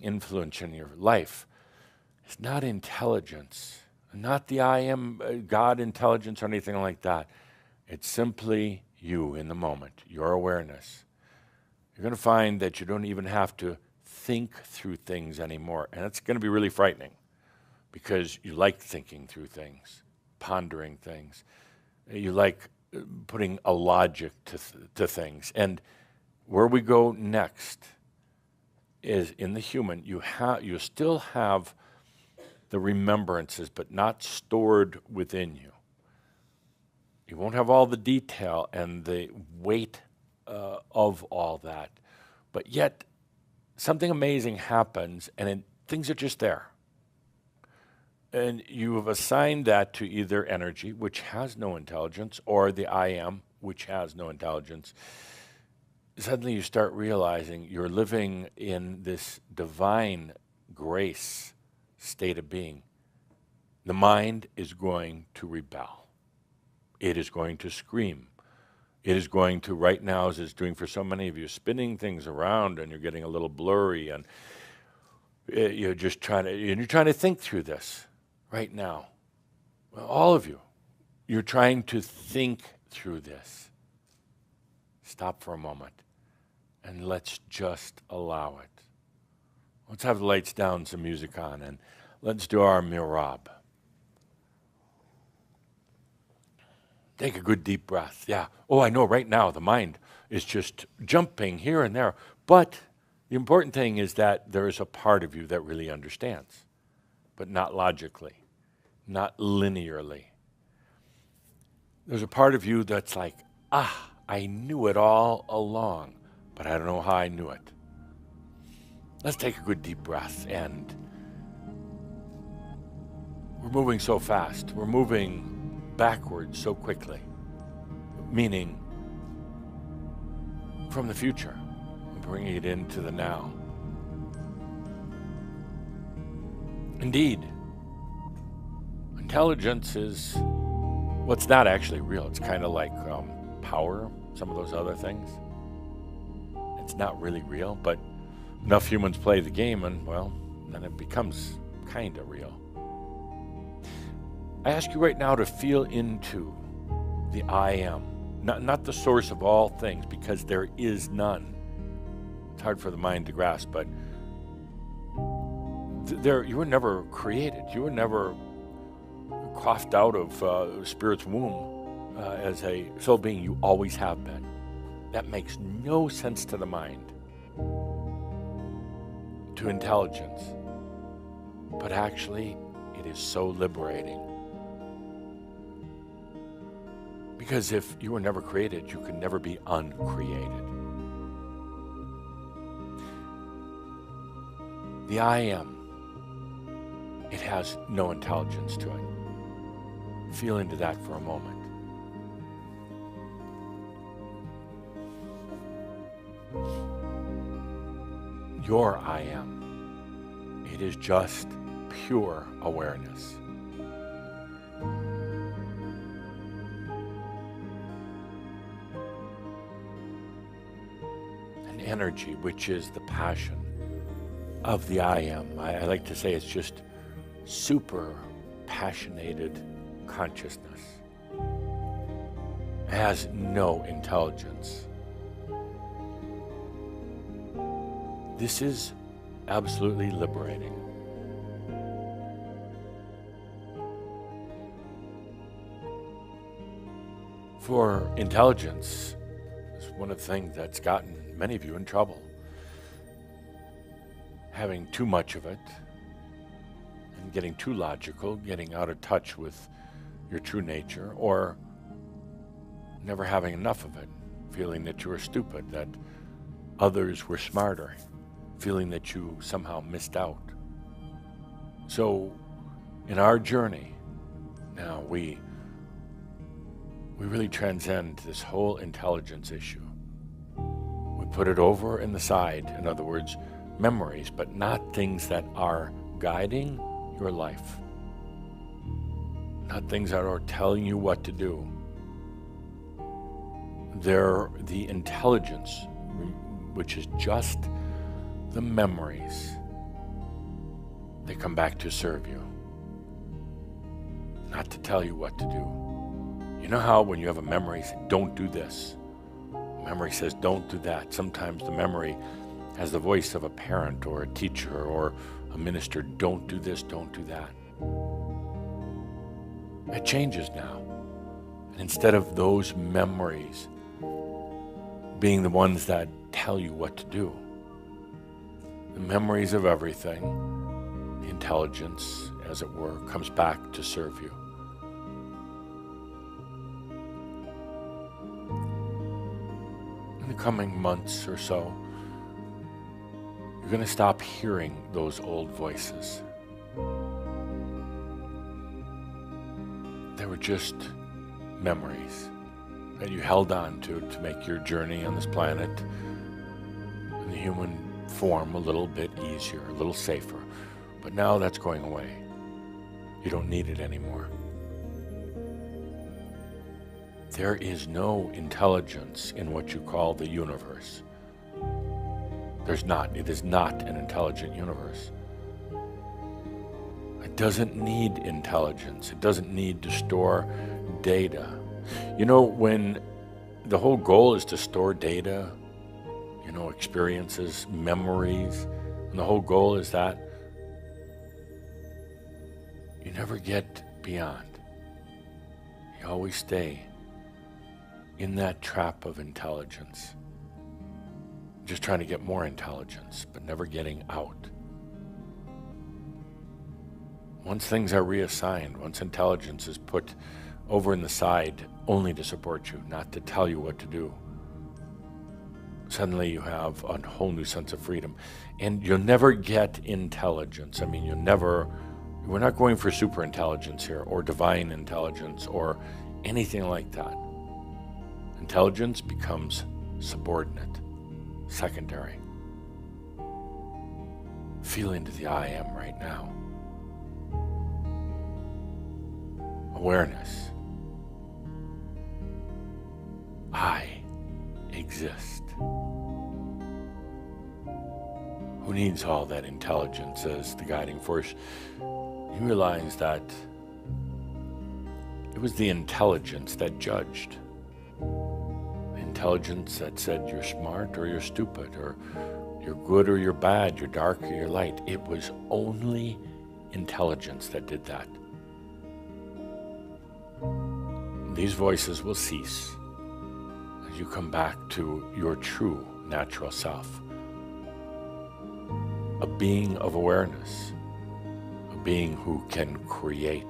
influence in your life is not intelligence, not the I am God intelligence or anything like that. It's simply you in the moment, your awareness. You're going to find that you don't even have to think through things anymore. And it's going to be really frightening because you like thinking through things, pondering things. You like putting a logic to things. And where we go next is in the human, you still have the remembrances, but not stored within you. You won't have all the detail and the weight of all that. But yet, something amazing happens, and things are just there. And you have assigned that to either energy, which has no intelligence, or the I am, which has no intelligence. Suddenly you start realizing you're living in this divine grace state of being. The mind is going to rebel. It is going to scream. It is going to, right now, as it's doing for so many of you, spinning things around, and you're getting a little blurry, and you're just trying to think through this right now. Well, all of you, you're trying to think through this. Stop for a moment, and let's just allow it. Let's have the lights down, some music on, and let's do our Merab. Take a good deep breath. Yeah. Oh, I know right now the mind is just jumping here and there. But the important thing is that there is a part of you that really understands, but not logically, not linearly. There's a part of you that's like, I knew it all along, but I don't know how I knew it. Let's take a good deep breath. And we're moving so fast. We're moving backwards so quickly, meaning from the future, bringing it into the now. Indeed, intelligence is what's not actually real. It's kind of like power, some of those other things. It's not really real, but enough humans play the game and, well, then it becomes kind of real. I ask you right now to feel into the I am, not the source of all things, because there is none. It's hard for the mind to grasp, but you were never created. You were never coughed out of Spirit's womb as a soul being. You always have been. That makes no sense to the mind, to intelligence, but actually it is so liberating. Because if you were never created, you could never be uncreated. The I am, it has no intelligence to it. Feel into that for a moment. Your I am, it is just pure awareness. Energy, which is the passion of the I am. I like to say it's just super passionated consciousness. It has no intelligence. This is absolutely liberating. For intelligence is one of the things that's gotten many of you in trouble. Having too much of it and getting too logical, getting out of touch with your true nature, or never having enough of it, feeling that you were stupid, that others were smarter, feeling that you somehow missed out. So in our journey now, we really transcend this whole intelligence issue. Put it over in the side, in other words, memories, but not things that are guiding your life, not things that are telling you what to do. They're the intelligence, which is just the memories They come back to serve you, not to tell you what to do. You know how when you have a memory, say, don't do this. Memory says, don't do that. Sometimes the memory has the voice of a parent or a teacher or a minister. Don't do this, don't do that. It changes now. And instead of those memories being the ones that tell you what to do, the memories of everything, the intelligence, as it were, comes back to serve you. In the coming months or so, you're going to stop hearing those old voices. They were just memories that you held on to make your journey on this planet in the human form a little bit easier, a little safer. But now that's going away. You don't need it anymore. There is no intelligence in what you call the universe. There's not. It is not an intelligent universe. It doesn't need intelligence. It doesn't need to store data. You know, when the whole goal is to store data, you know, experiences, memories, and the whole goal is that, you never get beyond. You always stay in that trap of intelligence. Just trying to get more intelligence, but never getting out. Once things are reassigned, once intelligence is put over in the side only to support you, not to tell you what to do, suddenly you have a whole new sense of freedom. And you'll never get intelligence. I mean, we're not going for super intelligence here, or divine intelligence, or anything like that. Intelligence becomes subordinate, secondary. Feel into the I am right now. Awareness. I exist. Who needs all that intelligence as the guiding force? You realize that it was the intelligence that judged. The intelligence that said you're smart or you're stupid, or you're good or you're bad, you're dark or you're light. It was only intelligence that did that. These voices will cease as you come back to your true natural self. A being of awareness, a being who can create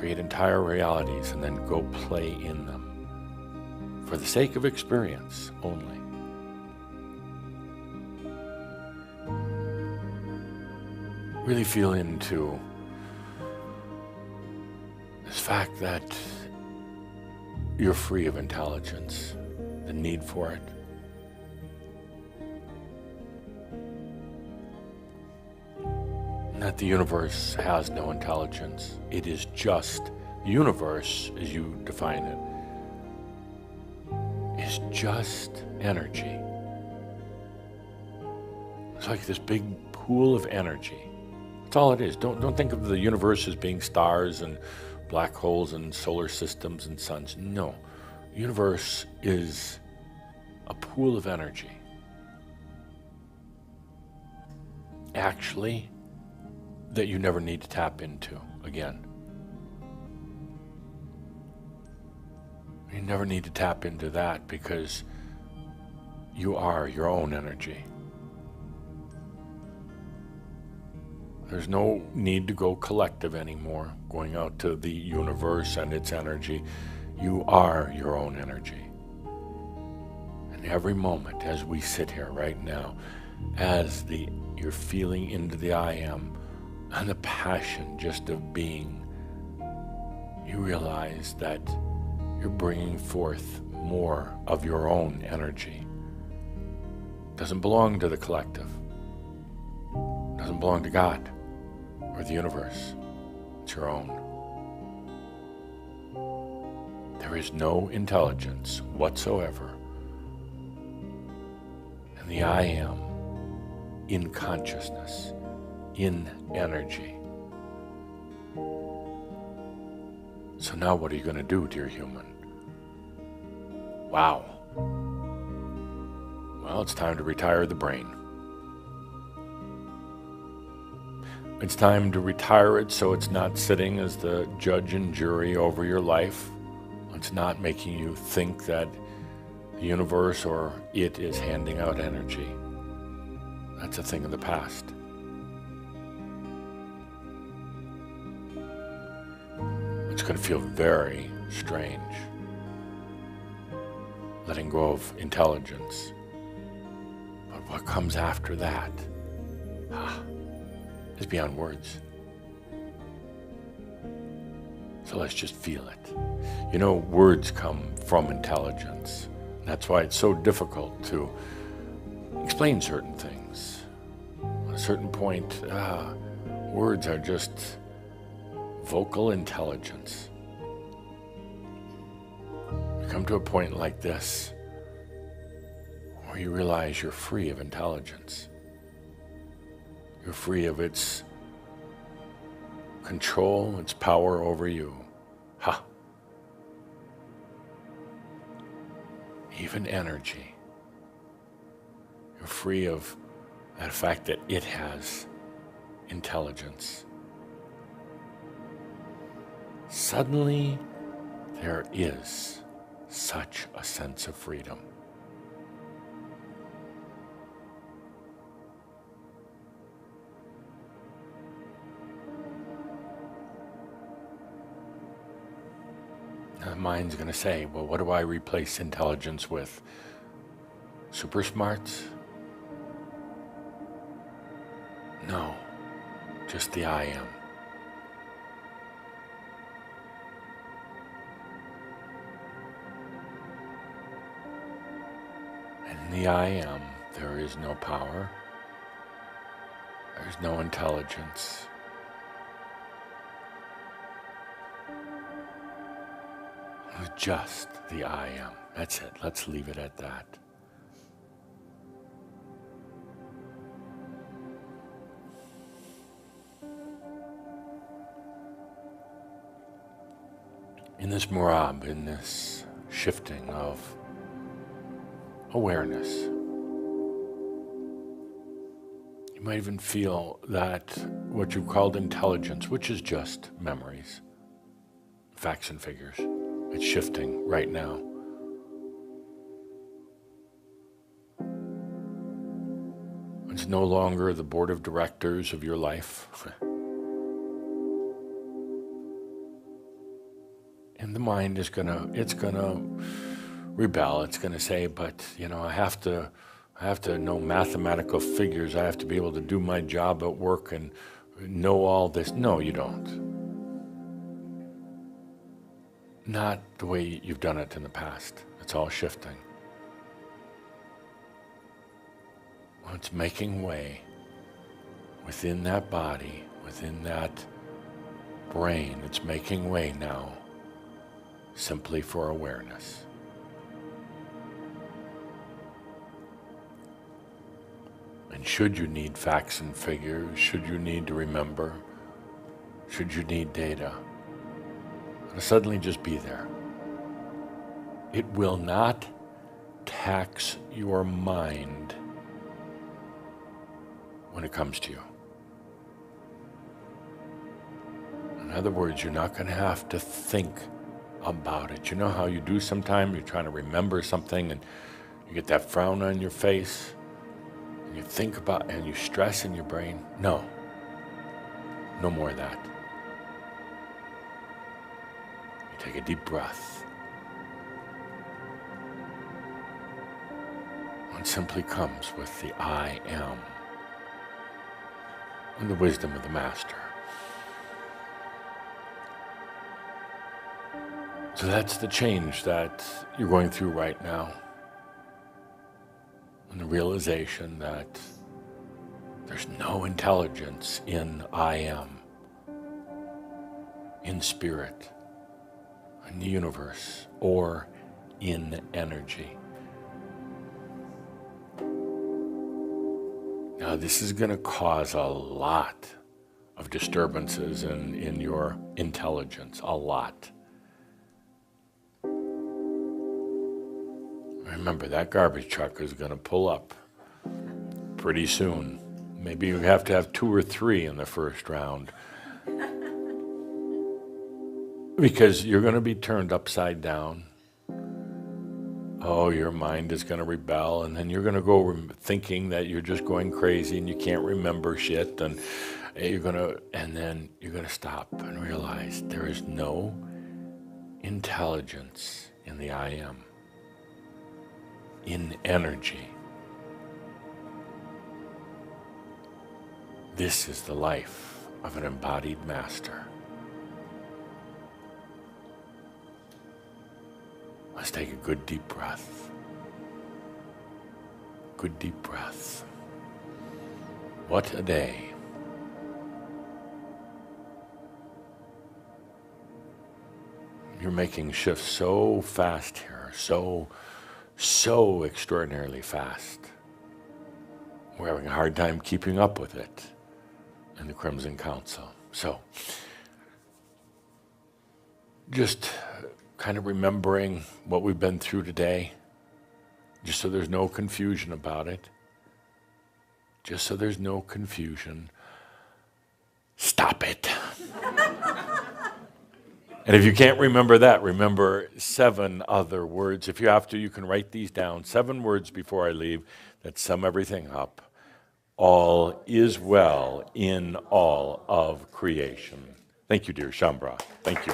entire realities and then go play in them for the sake of experience only. Really feel into this fact that you're free of intelligence, the need for it. And that the universe has no intelligence. It is just, the universe, as you define it, is just energy. It's like this big pool of energy. That's all it is. Don't think of the universe as being stars and black holes and solar systems and suns. No. The universe is a pool of energy. Actually, that you never need to tap into again. You never need to tap into that because you are your own energy. There's no need to go collective anymore, going out to the universe and its energy. You are your own energy. And every moment as we sit here right now, as you're feeling into the I am, and the passion just of being, you realize that you're bringing forth more of your own energy. It doesn't belong to the collective. It doesn't belong to God or the universe. It's your own. There is no intelligence whatsoever in the I am in consciousness, in energy. So now what are you going to do, dear human? Wow. Well, it's time to retire the brain. It's time to retire it so it's not sitting as the judge and jury over your life. It's not making you think that the universe or it is handing out energy. That's a thing of the past. It's going to feel very strange. Letting go of intelligence. But what comes after that is beyond words. So let's just feel it. You know, words come from intelligence. That's why it's so difficult to explain certain things. At a certain point, words are just vocal intelligence. You come to a point like this where you realize you're free of intelligence. You're free of its control, its power over you. Even energy. You're free of that fact that it has intelligence. Suddenly, there is such a sense of freedom. Now the mind's going to say, well, what do I replace intelligence with? Super smarts? No, just the I am. In the I am, there is no power, there's no intelligence. It's just the I am. That's it. Let's leave it at that. In this Merab, in this shifting of awareness, you might even feel that what you called intelligence, which is just memories, facts and figures, it's shifting right now. It's no longer the board of directors of your life. And the mind is gonna rebel. It's gonna say, but I have to know mathematical figures. I have to be able to do my job at work and know all this. No, you don't. Not the way you've done it in the past. It's all shifting. Well, it's making way within that body, within that brain. It's making way now simply for awareness. And should you need facts and figures, should you need to remember, should you need data, it'll suddenly just be there. It will not tax your mind when it comes to you. In other words, you're not going to have to think about it. You know how you do sometimes? You're trying to remember something and you get that frown on your face and you think about and you stress in your brain. No. No more of that. You take a deep breath. One simply comes with the I am and the wisdom of the Master. So that's the change that you're going through right now. And the realization that there's no intelligence in I am, in spirit, in the universe, or in energy. Now Now, this is going to cause a lot of disturbances in your intelligence, a lot. Remember, that garbage truck is going to pull up pretty soon. Maybe you have to have 2 or 3 in the first round. Because you're going to be turned upside down. Oh, your mind is going to rebel, and then you're going to go thinking that you're just going crazy and you can't remember shit, and then you're going to stop and realize there is no intelligence in the I am, in energy. This is the life of an embodied master. Let's take a good deep breath. Good deep breath. What a day. You're making shifts so fast here, so extraordinarily fast. We're having a hard time keeping up with it in the Crimson Council. So, just kind of remembering what we've been through today, just so there's no confusion about it. Just so there's no confusion. Stop it. And if you can't remember that, remember 7 other words. If you have to, you can write these down. 7 words before I leave that sum everything up. All is well in all of creation. Thank you, dear Shambra. Thank you.